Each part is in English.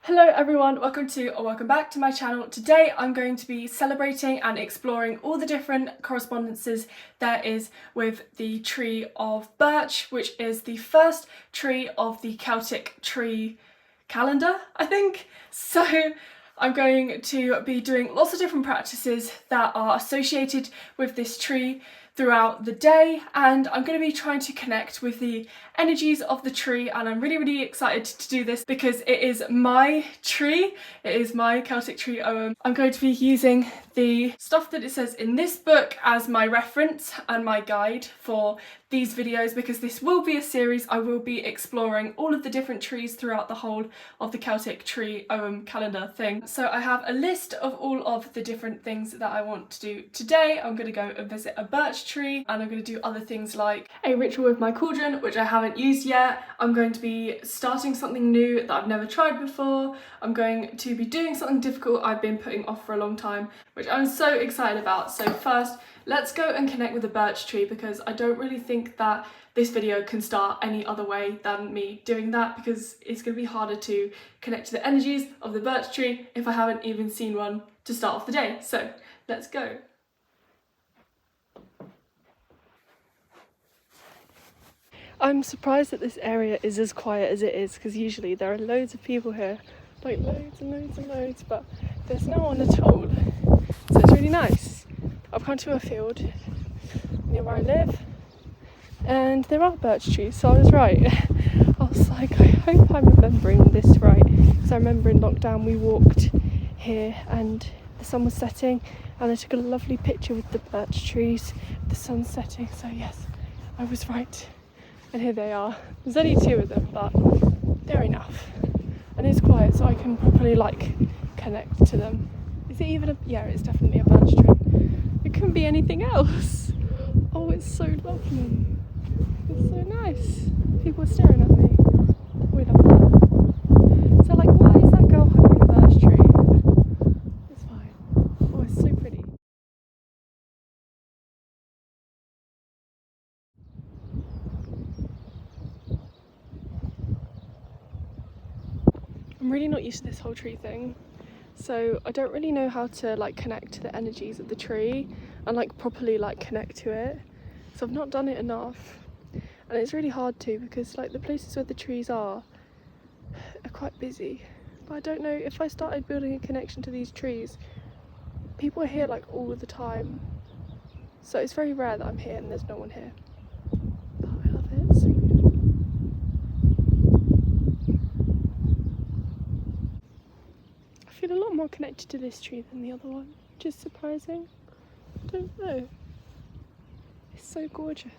Hello everyone, welcome back to my channel. Today I'm going to be celebrating and exploring all the different correspondences there is with the tree of birch, which is the first tree of the Celtic tree calendar, I think. So I'm going to be doing lots of different practices that are associated with this tree throughout the day, and I'm going to be trying to connect with the energies of the tree, and I'm really excited to do this because it is my tree. It is my Celtic tree ogham. I'm going to be using the stuff that it says in this book as my reference and my guide for these videos, because this will be a series. I will be exploring all of the different trees throughout the whole of the Celtic tree ogham calendar thing. So I have a list of all of the different things that I want to do today. I'm going to go and visit a birch tree, and I'm going to do other things like a ritual with my cauldron, which I haven't used yet. I'm going to be starting something new that I've never tried before. I'm going to be doing something difficult I've been putting off for a long time, which I'm so excited about. So first, let's go and connect with the birch tree, because I don't really think that this video can start any other way than me doing that, because it's going to be harder to connect to the energies of the birch tree if I haven't even seen one to start off the day. So let's go. I'm surprised that this area is as quiet as it is, because usually there are loads of people here, like loads and loads, but there's no one at all. So it's really nice. I've come to a field near where I live, and there are birch trees, so I was right. I was like, I hope I'm remembering this right, because I remember in lockdown we walked here and the sun was setting, and I took a lovely picture with the birch trees, the sun setting, so yes, I was right. And here they are. There's only two of them, but they're enough. And it's quiet, so I can properly connect to them. Is it even yeah, it's definitely a birch tree. It couldn't be anything else. Oh, it's so lovely. It's so nice. People are staring at me. We love that. So why is that girl hugging a birch tree? It's fine. Oh, it's so pretty. I'm really not used to this whole tree thing, so I don't really know how to connect to the energies of the tree and properly connect to it. So I've not done it enough, and it's really hard to, because the places where the trees are quite busy. But I don't know, if I started building a connection to these trees, people are here all the time, so it's very rare that I'm here and there's no one here. But I love it. It's so beautiful. I feel a lot more connected to this tree than the other one, which is surprising. I don't know. It's so gorgeous.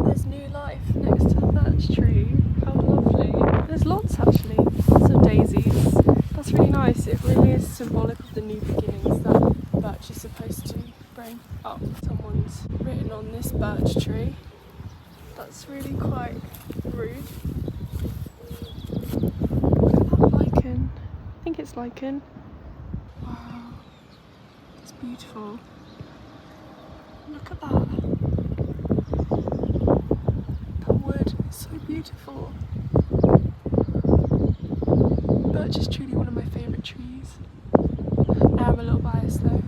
There's new life next to the birch tree. How lovely. There's lots actually, lots of daisies. That's really nice. It really is symbolic of the new beginnings that birch is supposed to bring up. Someone's written on this birch tree. That's really quite rude. Look at that lichen. I think it's lichen. Wow, it's beautiful. Look at that. So beautiful. Birch is truly one of my favourite trees. I am a little biased though.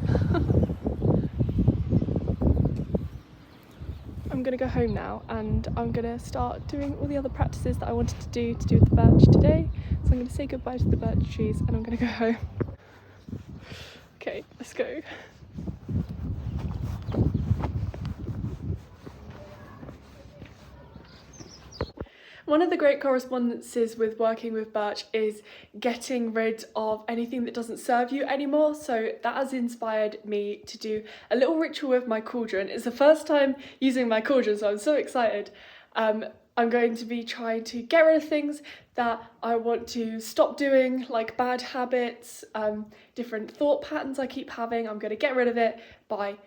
I'm going to go home now, and I'm going to start doing all the other practices that I wanted to do with the birch today. So I'm going to say goodbye to the birch trees, and I'm going to go home. Okay, let's go. One of the great correspondences with working with birch is getting rid of anything that doesn't serve you anymore, so that has inspired me to do a little ritual with my cauldron. It's the first time using my cauldron, so I'm so excited. I'm going to be trying to get rid of things that I want to stop doing, like bad habits, different thought patterns I keep having. I'm going to get rid of it by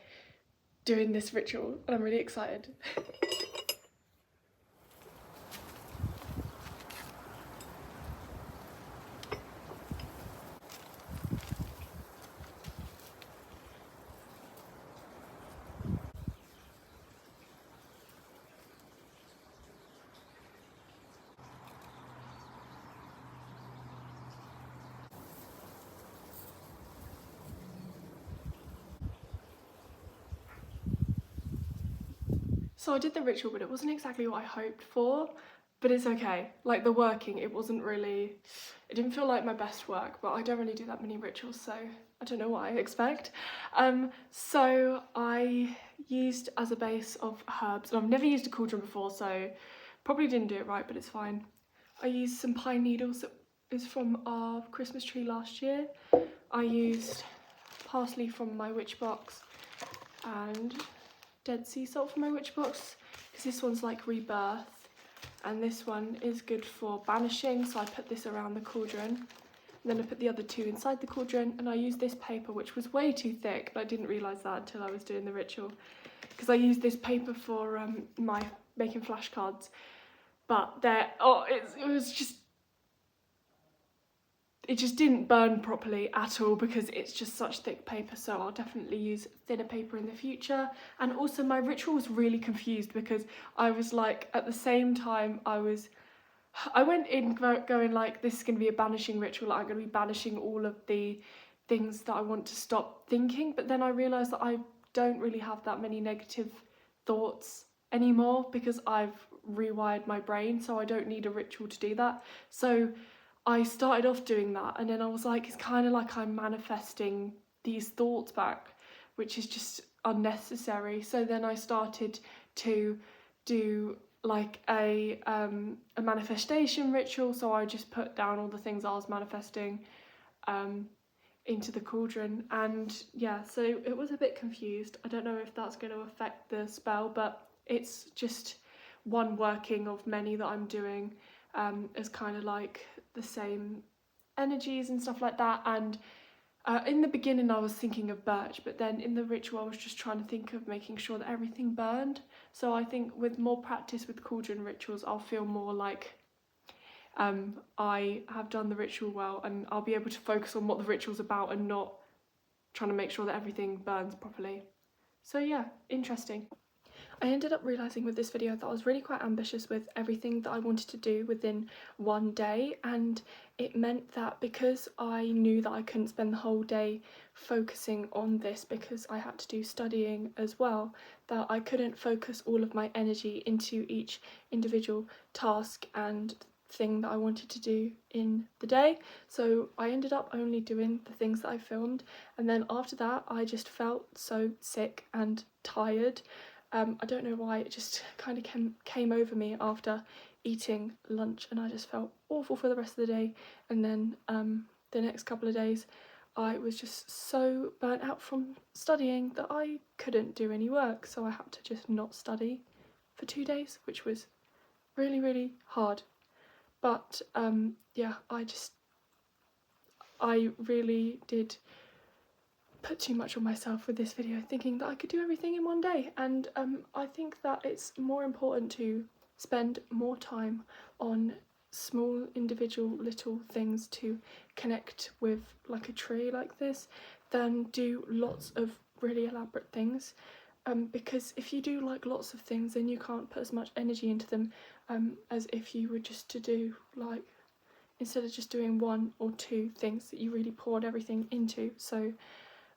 doing this ritual, and I'm really excited. So I did the ritual, but it wasn't exactly what I hoped for, but it's okay. Like the working, it didn't feel like my best work, but I don't really do that many rituals, so I don't know what I expect. So I used as a base of herbs, and I've never used a cauldron before, so probably didn't do it right, but it's fine. I used some pine needles that is from our Christmas tree last year. I used parsley from my witch box and dead sea salt from my witch box, because this one's like rebirth, and this one is good for banishing, so I put this around the cauldron, and then I put the other two inside the cauldron, and I used this paper, which was way too thick, but I didn't realise that until I was doing the ritual, because I used this paper for my making flashcards, but it just didn't burn properly at all, because it's just such thick paper, so I'll definitely use thinner paper in the future. And also my ritual was really confused, because I was like, at the same time I went in going like, this is going to be a banishing ritual, like I'm going to be banishing all of the things that I want to stop thinking, but then I realised that I don't really have that many negative thoughts anymore, because I've rewired my brain, so I don't need a ritual to do that. So I started off doing that, and then I was like, it's kind of like I'm manifesting these thoughts back, which is just unnecessary. So then I started to do like a manifestation ritual, so I just put down all the things I was manifesting into the cauldron, and yeah, so it was a bit confused. I don't know if that's going to affect the spell, but it's just one working of many that I'm doing as kind of like the same energies and stuff like that. And in the beginning I was thinking of birch, but then in the ritual I was just trying to think of making sure that everything burned. So I think with more practice with cauldron rituals, I'll feel more like I have done the ritual well, and I'll be able to focus on what the ritual's about and not trying to make sure that everything burns properly. So yeah, interesting. I ended up realising with this video that I was really quite ambitious with everything that I wanted to do within one day, and it meant that because I knew that I couldn't spend the whole day focusing on this because I had to do studying as well, that I couldn't focus all of my energy into each individual task and thing that I wanted to do in the day. So I ended up only doing the things that I filmed, and then after that I just felt so sick and tired. I don't know why, it just kind of came over me after eating lunch, and I just felt awful for the rest of the day. And then the next couple of days I was just so burnt out from studying that I couldn't do any work, so I had to just not study for 2 days, which was really, really hard. But yeah, I really did put too much on myself with this video, thinking that I could do everything in one day, and I think that it's more important to spend more time on small individual little things to connect with, like a tree like this, than do lots of really elaborate things, because if you do like lots of things, then you can't put as much energy into them as if you were just to do, like, instead of just doing one or two things that you really poured everything into. So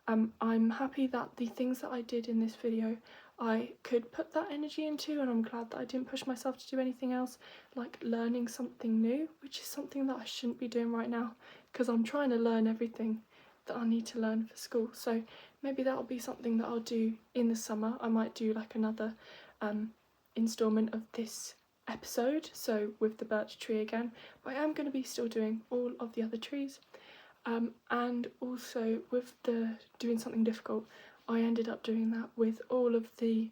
I'm happy that the things that I did in this video I could put that energy into, and I'm glad that I didn't push myself to do anything else, like learning something new, which is something that I shouldn't be doing right now, because I'm trying to learn everything that I need to learn for school. So maybe that'll be something that I'll do in the summer. I might do like another instalment of this episode, so with the birch tree again, but I am going to be still doing all of the other trees. And also with the doing something difficult, I ended up doing that with all of the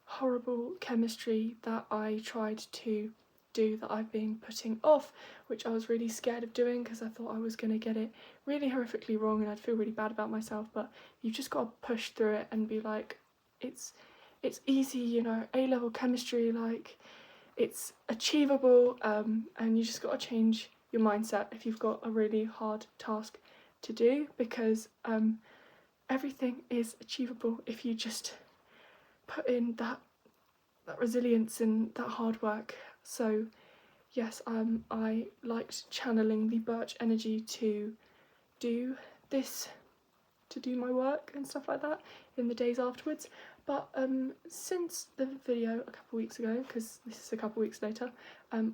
horrible chemistry that I tried to do that I've been putting off, which I was really scared of doing because I thought I was going to get it really horrifically wrong and I'd feel really bad about myself. But you've just got to push through it and be like, it's easy, you know, A-level chemistry, like it's achievable, and you just got to change your mindset if you've got a really hard task to do, because everything is achievable if you just put in that resilience and that hard work. So yes, I liked channeling the birch energy to do this, to do my work and stuff like that in the days afterwards. But since the video a couple weeks ago, because this is a couple weeks later,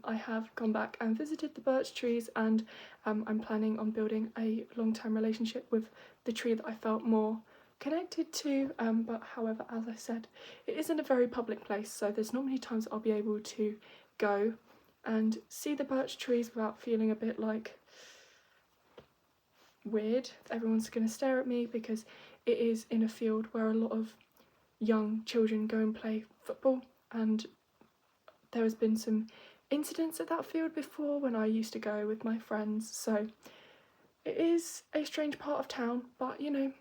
I have gone back and visited the birch trees, and I'm planning on building a long-term relationship with the tree that I felt more connected to, but however, as I said, it isn't a very public place, so there's not many times I'll be able to go and see the birch trees without feeling a bit like weird. Everyone's going to stare at me because it is in a field where a lot of young children go and play football, and there has been some incidents at that field before when I used to go with my friends, so it is a strange part of town, but you know,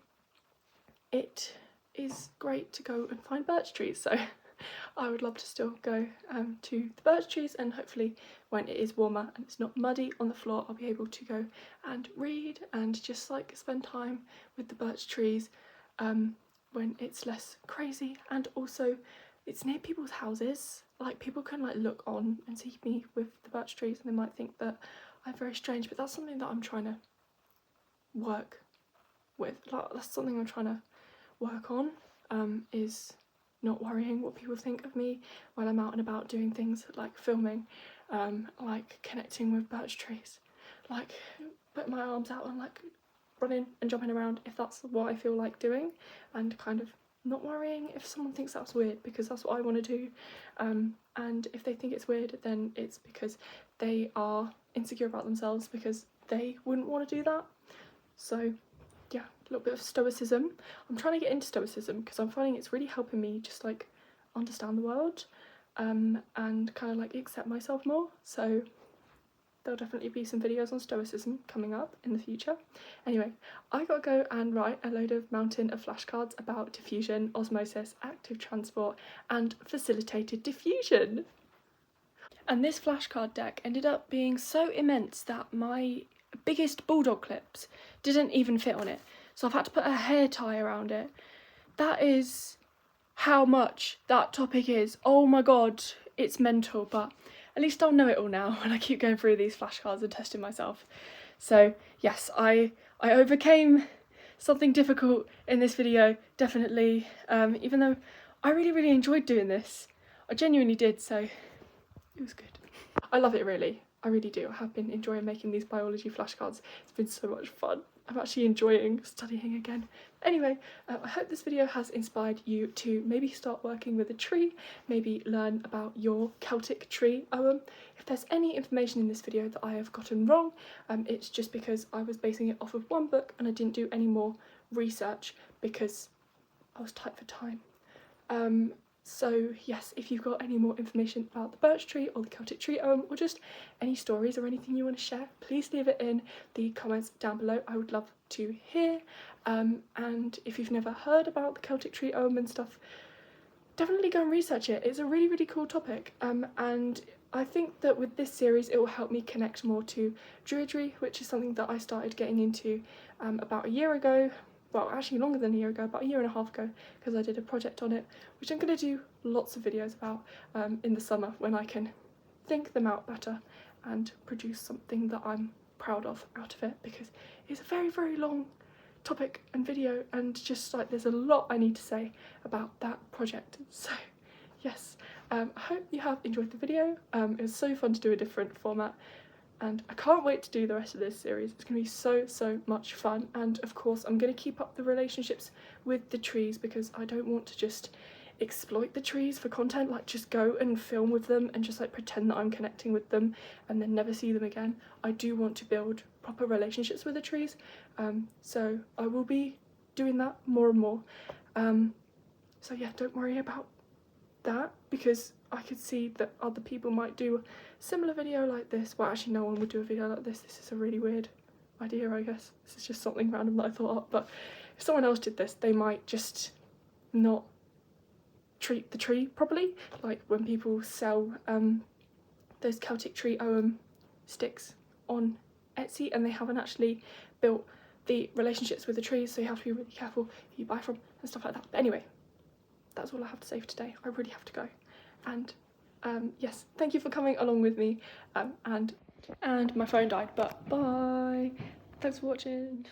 it is great to go and find birch trees, so I would love to still go to the birch trees, and hopefully when it is warmer and it's not muddy on the floor, I'll be able to go and read and just like spend time with the birch trees when it's less crazy. And also it's near people's houses, like people can like look on and see me with the birch trees and they might think that I'm very strange, but that's something that I'm trying to work with, like that's something I'm trying to work on, is not worrying what people think of me while I'm out and about doing things like filming, like connecting with birch trees, like putting my arms out and like running and jumping around if that's what I feel like doing, and kind of not worrying if someone thinks that's weird, because that's what I want to do, and if they think it's weird then it's because they are insecure about themselves, because they wouldn't want to do that. So yeah, a little bit of stoicism. I'm trying to get into stoicism because I'm finding it's really helping me just like understand the world, and kind of like accept myself more. So there'll definitely be some videos on stoicism coming up in the future. Anyway, I gotta go and write a load of mountain of flashcards about diffusion, osmosis, active transport, and facilitated diffusion. And this flashcard deck ended up being so immense that my biggest bulldog clips didn't even fit on it, so I've had to put a hair tie around it. That is how much that topic is. Oh my god, it's mental, but at least I'll know it all now when I keep going through these flashcards and testing myself. So yes, I overcame something difficult in this video, definitely, even though I really enjoyed doing this. I genuinely did, so it was good. I love it, really. I really do. I have been enjoying making these biology flashcards. It's been so much fun. I'm actually enjoying studying again. Anyway, I hope this video has inspired you to maybe start working with a tree, maybe learn about your Celtic tree ogham. If there's any information in this video that I have gotten wrong, it's just because I was basing it off of one book and I didn't do any more research because I was tight for time. So yes, if you've got any more information about the birch tree or the Celtic tree ogham, or just any stories or anything you want to share, please leave it in the comments down below. I would love to hear. And if you've never heard about the Celtic tree ogham and stuff, definitely go and research it. It's a really cool topic, and I think that with this series it will help me connect more to Druidry, which is something that I started getting into about a year ago. Well, actually longer than a year ago, about a year and a half ago, because I did a project on it, which I'm going to do lots of videos about in the summer when I can think them out better and produce something that I'm proud of out of it, because it's a very long topic and video, and just like there's a lot I need to say about that project. So yes, I hope you have enjoyed the video. It was so fun to do a different format, and I can't wait to do the rest of this series. It's going to be so much fun, and of course I'm going to keep up the relationships with the trees, because I don't want to just exploit the trees for content, like just go and film with them and just like pretend that I'm connecting with them and then never see them again. I do want to build proper relationships with the trees, so I will be doing that more and more. So yeah, don't worry about that, because I could see that other people might do a similar video like this. Well, actually no one would do a video like this. This is a really weird idea, I guess. This is just something random that I thought up, but if someone else did this, they might just not treat the tree properly, like when people sell those Celtic tree ogham sticks on Etsy and they haven't actually built the relationships with the trees, so you have to be really careful who you buy from and stuff like that. But anyway, that's all I have to say for today. I really have to go. And yes, thank you for coming along with me. And my phone died, but bye. Thanks for watching.